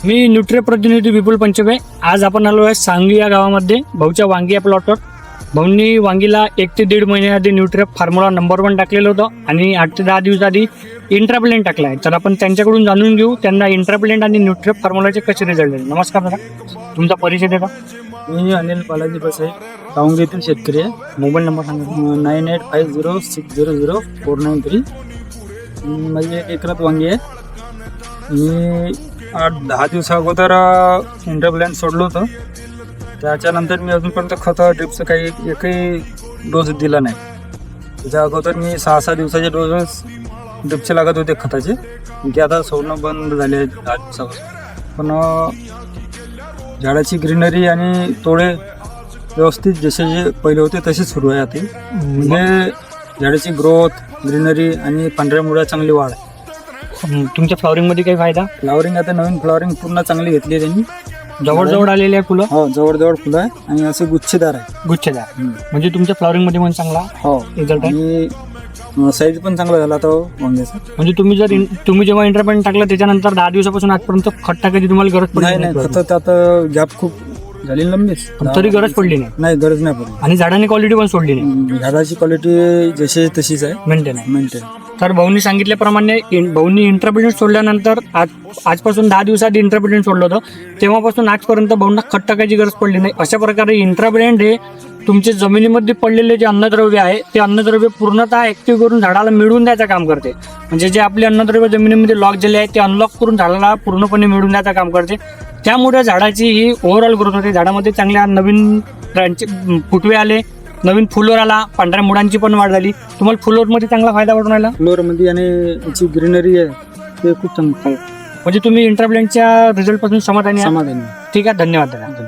मी nutri प्रतिनिधी विपुल पंचमे. आज आपण आलो आहे सांगली या गावामध्ये भाऊच्या वांगी या प्लॉटवर. भाऊंनी वांगीला 1 ते 1.5 महिन्याआधी न्यूट्री फॉर्म्युला नंबर 1 टाकलेलं होतं आणि 8 ते 10 दिवस आधी इंट्राप्लेंट टाकला आहे. तर आपण त्यांच्याकडून जाणून घेऊ त्यांना इंट्राप्लेंट आणि न्यूट्री फॉर्म्युलाचे कसे रिझल्ट आहेत. नमस्कार दादा, तुमचा परिचय देता. मी अनिल बालाजी बसाई, काउंग येथील शेतकरी आहे. मोबाईल नंबर सांगा. 9850600493. माझी एकरात वांगी आहे. मी 8-10 दिवसा अगोदर इंटरप्लॅन सोडलं होतं. त्याच्यानंतर मी अजूनपर्यंत खतं ड्रिपचं एकही डोस दिला नाही. त्याच्या अगोदर मी 6-6 दिवसाचे डोस ड्रिपचे लागत होते खताचे, ते आता सोडणं बंद झाले आहेत 10 दिवसापासून. पण झाडाची ग्रीनरी आणि तोडे व्यवस्थित जसे जे पहिले होते तसे सुरू आहे आता. म्हणजे झाडाची ग्रोथ, ग्रीनरी आणि पांढऱ्या मुळ्या चांगली वाढ आहे. तुमच्या फ्लॉवरिंगमध्ये काही फायदा? फ्लॉवरिंग आता नवीन फ्लॉवरिंग पूर्ण चांगली घेतली आहे त्यांनी. जवळ आलेले आहे फुलं. हो, जवळ फुलं आहे आणि असे गुच्छेदार आहे. गुच्छेदार म्हणजे तुमच्या फ्लॉवरिंगमध्ये पण चांगला हो रिझल्ट आहे. आणि साईज पण चांगला झाला तो वांग्याचा. म्हणजे तुम्ही जेव्हा इंटरप्लेंट टाकलं त्याच्यानंतर 10 दिवसापासून आजपर्यंत खत टाकायची तुम्हाला गरज पडली नाही खतं आता गॅप खूप झाली लंबीच. तरी गरज पडली नाही गरज नाही पडली. आणि झाडांनी क्वालिटी पण सोडली नाही. झाडाची क्वालिटी जशी तशीच आहे, मेंटेन आहे. मेंटेन. तर भाऊंनी सांगितल्याप्रमाणे भाऊंनी इंटरप्लेंट सोडल्यानंतर आजपासून 10 दिवसात इंटरप्लेंट सोडलं होतं, तेव्हापासून आजपर्यंत भाऊंना खत टाकायची गरज पडली नाही. अशा प्रकारे इंटरप्लेंट हे तुमचे जमिनीमध्ये पडलेले जे अन्नद्रव्य आहे ते अन्नद्रव्य पूर्णतः ऍक्टिव्ह करून झाडाला मिळवून द्यायचं काम करते. म्हणजे जे आपले अन्नद्रव्य जमिनीमध्ये लॉक झाले आहेत ते अनलॉक करून झाडाला पूर्णपणे मिळवून द्यायचं काम करते. त्यामुळे झाडाची ही ओव्हरऑल ग्रोथ होते. झाडामध्ये चांगल्या नवीन फुटवे आले, नवीन फुलोर आला, पांढऱ्या मुळांची पण वाढ झाली. तुम्हाला फुलोरमध्ये चांगला फायदा वाटून राहिला. फ्लोअरमध्ये आणि याची ग्रीनरी आहे ते खूप चांगलं. म्हणजे तुम्ही इंटरप्लेंटच्या रिझल्ट पासून समाधानी आहात. समाधानी. ठीक आहे, धन्यवाद दादा.